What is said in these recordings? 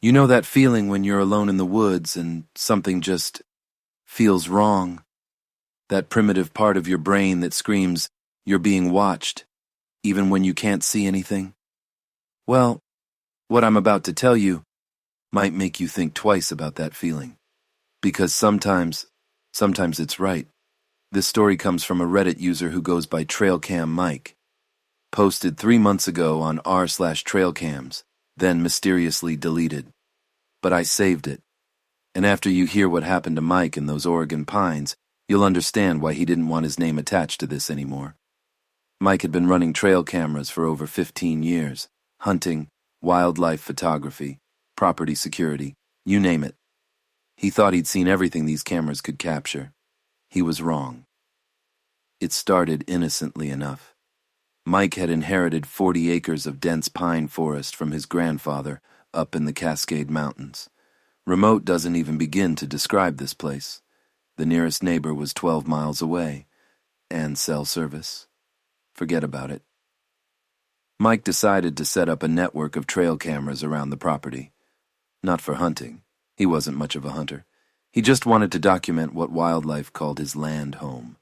You know that feeling when you're alone in the woods and something just feels wrong? That primitive part of your brain that screams, you're being watched, even when you can't see anything? Well, what I'm about to tell you might make you think twice about that feeling. Because sometimes it's right. This story comes from a Reddit user who goes by Trailcam Mike. Posted 3 months ago on r/Trailcams, then mysteriously deleted. But I saved it. And after you hear what happened to Mike in those Oregon pines, you'll understand why he didn't want his name attached to this anymore. Mike had been running trail cameras for over 15 years. Hunting, wildlife photography, property security, you name it. He thought he'd seen everything these cameras could capture. He was wrong. It started innocently enough. Mike had inherited 40 acres of dense pine forest from his grandfather up in the Cascade Mountains. Remote doesn't even begin to describe this place. The nearest neighbor was 12 miles away. And cell service? Forget about it. Mike decided to set up a network of trail cameras around the property. Not for hunting. He wasn't much of a hunter. He just wanted to document what wildlife called his land home.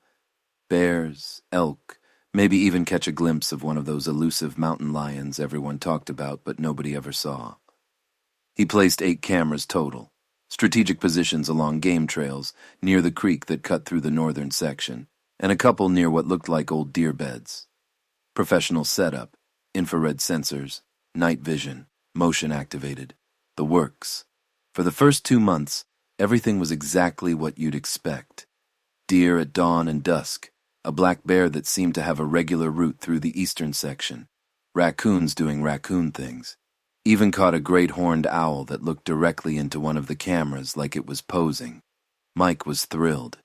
Bears, elk, maybe even catch a glimpse of one of those elusive mountain lions everyone talked about but nobody ever saw. He placed 8 cameras total, strategic positions along game trails near the creek that cut through the northern section, and a couple near what looked like old deer beds. Professional setup, infrared sensors, night vision, motion activated, the works. For the first 2 months, everything was exactly what you'd expect. Deer at dawn and dusk, a black bear that seemed to have a regular route through the eastern section, raccoons doing raccoon things. Even caught a great horned owl that looked directly into one of the cameras like it was posing. Mike was thrilled.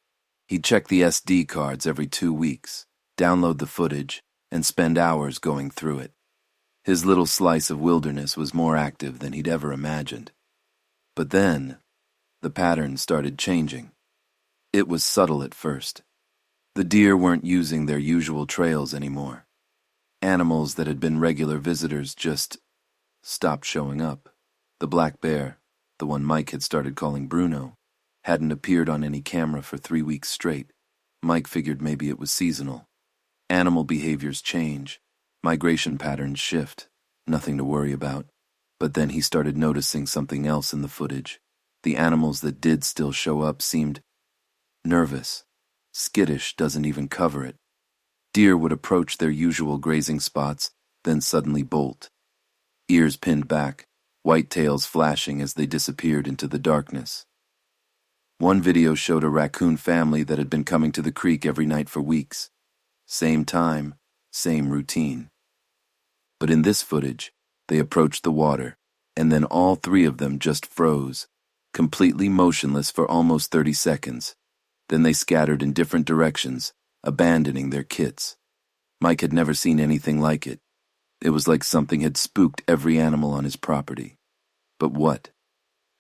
He'd check the SD cards every 2 weeks, download the footage, and spend hours going through it. His little slice of wilderness was more active than he'd ever imagined. But then, the pattern started changing. It was subtle at first. The deer weren't using their usual trails anymore. Animals that had been regular visitors just stopped showing up. The black bear, the one Mike had started calling Bruno, hadn't appeared on any camera for 3 weeks straight. Mike figured maybe it was seasonal. Animal behaviors change. Migration patterns shift. Nothing to worry about. But then he started noticing something else in the footage. The animals that did still show up seemed nervous. Skittish doesn't even cover it. Deer would approach their usual grazing spots, then suddenly bolt. Ears pinned back, white tails flashing as they disappeared into the darkness. One video showed a raccoon family that had been coming to the creek every night for weeks. Same time, same routine. But in this footage, they approached the water, and then all 3 of them just froze, completely motionless for almost 30 seconds. Then they scattered in different directions, abandoning their kits. Mike had never seen anything like it. It was like something had spooked every animal on his property. But what?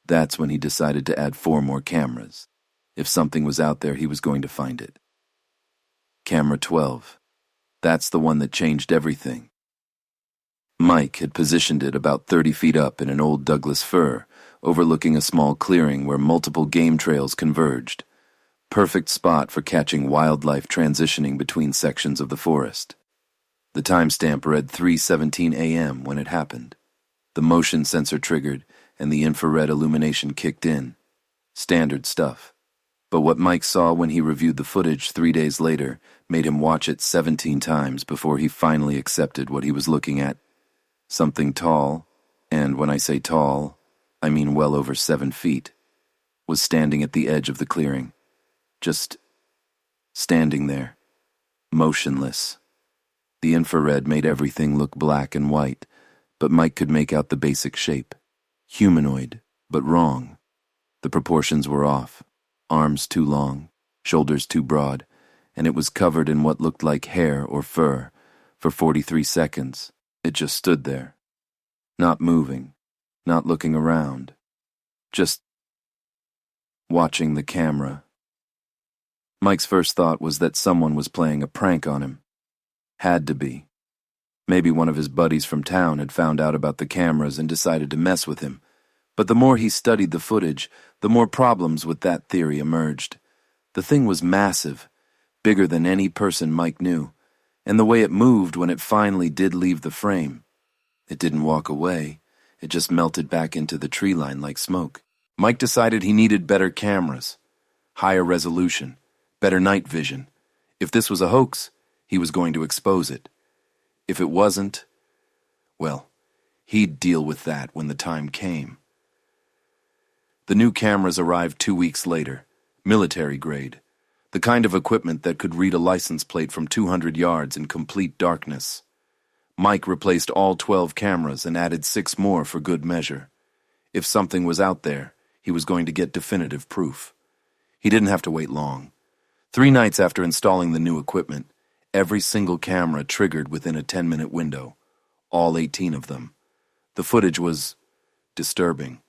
That's when he decided to add 4 more cameras. If something was out there, he was going to find it. Camera 12. That's the one that changed everything. Mike had positioned it about 30 feet up in an old Douglas fir, overlooking a small clearing where multiple game trails converged. Perfect spot for catching wildlife transitioning between sections of the forest. The timestamp read 3:17 a.m. when it happened. The motion sensor triggered, and the infrared illumination kicked in. Standard stuff. But what Mike saw when he reviewed the footage 3 days later made him watch it 17 times before he finally accepted what he was looking at. Something tall, and when I say tall, I mean well over 7 feet, was standing at the edge of the clearing. Just standing there, motionless. The infrared made everything look black and white, but Mike could make out the basic shape. Humanoid, but wrong. The proportions were off. Arms too long, shoulders too broad, and it was covered in what looked like hair or fur. For 43 seconds, it just stood there. Not moving, not looking around. Just watching the camera. Mike's first thought was that someone was playing a prank on him. Had to be. Maybe one of his buddies from town had found out about the cameras and decided to mess with him. But the more he studied the footage, the more problems with that theory emerged. The thing was massive, bigger than any person Mike knew, and the way it moved when it finally did leave the frame. It didn't walk away, it just melted back into the tree line like smoke. Mike decided he needed better cameras, higher resolution, better night vision. If this was a hoax, he was going to expose it. If it wasn't, well, he'd deal with that when the time came. The new cameras arrived 2 weeks later, military grade, the kind of equipment that could read a license plate from 200 yards in complete darkness. Mike replaced all 12 cameras and added 6 more for good measure. If something was out there, he was going to get definitive proof. He didn't have to wait long. 3 nights after installing the new equipment, every single camera triggered within a 10-minute window, all 18 of them. The footage was disturbing.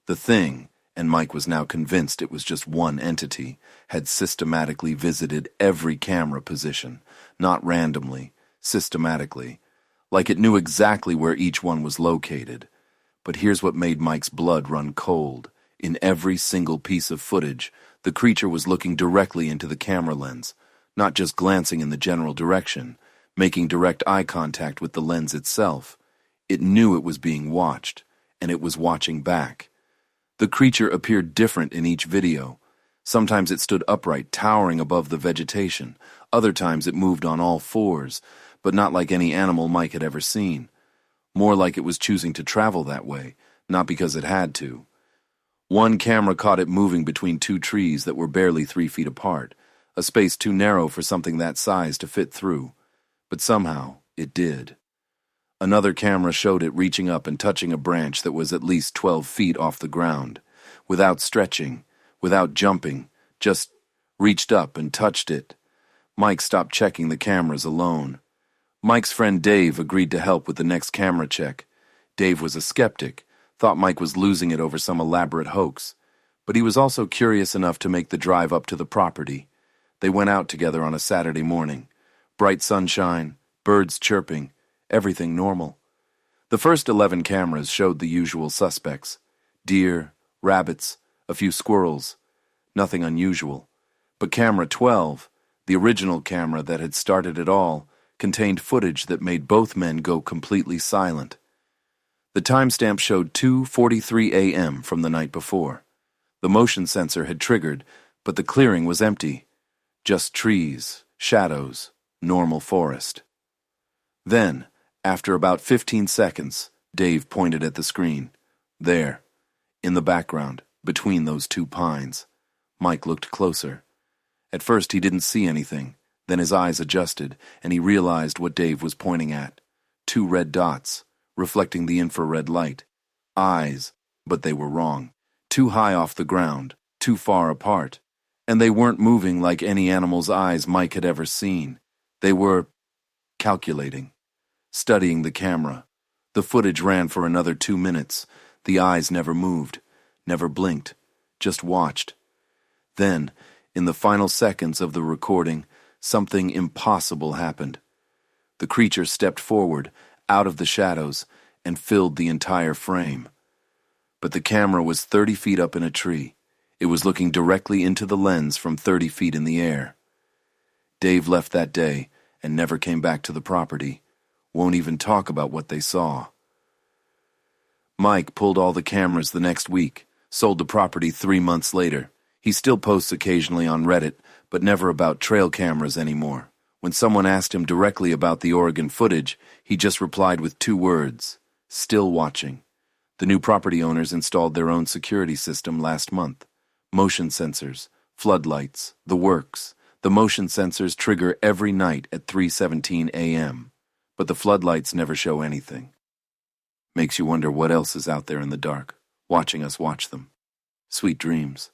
The thing, and Mike was now convinced it was just one entity, had systematically visited every camera position, not randomly, systematically, like it knew exactly where each one was located. But here's what made Mike's blood run cold. In every single piece of footage, the creature was looking directly into the camera lens, not just glancing in the general direction, making direct eye contact with the lens itself. It knew it was being watched, and it was watching back. The creature appeared different in each video. Sometimes it stood upright, towering above the vegetation. Other times it moved on all fours, but not like any animal Mike had ever seen. More like it was choosing to travel that way, not because it had to. One camera caught it moving between 2 trees that were barely 3 feet apart, a space too narrow for something that size to fit through. But somehow, it did. Another camera showed it reaching up and touching a branch that was at least 12 feet off the ground, without stretching, without jumping, just reached up and touched it. Mike stopped checking the cameras alone. Mike's friend Dave agreed to help with the next camera check. Dave was a skeptic, thought Mike was losing it over some elaborate hoax, but he was also curious enough to make the drive up to the property. They went out together on a Saturday morning. Bright sunshine, birds chirping, everything normal. The first 11 cameras showed the usual suspects: deer, rabbits, a few squirrels. Nothing unusual. But camera 12, the original camera that had started it all, contained footage that made both men go completely silent. The timestamp showed 2:43 a.m. from the night before. The motion sensor had triggered, but the clearing was empty. Just trees, shadows, normal forest. Then, after about 15 seconds, Dave pointed at the screen. There, in the background, between those 2 pines. Mike looked closer. At first he didn't see anything. Then his eyes adjusted, and he realized what Dave was pointing at. 2 red dots, reflecting the infrared light. Eyes, but they were wrong. Too high off the ground, too far apart. And they weren't moving like any animal's eyes Mike had ever seen. They were calculating, studying the camera. The footage ran for another 2 minutes. The eyes never moved, never blinked, just watched. Then, in the final seconds of the recording, something impossible happened. The creature stepped forward, out of the shadows, and filled the entire frame. But the camera was 30 feet up in a tree. It was looking directly into the lens from 30 feet in the air. Dave left that day and never came back to the property. Won't even talk about what they saw. Mike pulled all the cameras the next week, sold the property 3 months later. He still posts occasionally on Reddit, but never about trail cameras anymore. When someone asked him directly about the Oregon footage, he just replied with 2 words: still watching. The new property owners installed their own security system last month. Motion sensors, floodlights, the works. The motion sensors trigger every night at 3:17 a.m., but the floodlights never show anything. Makes you wonder what else is out there in the dark, watching us watch them. Sweet dreams.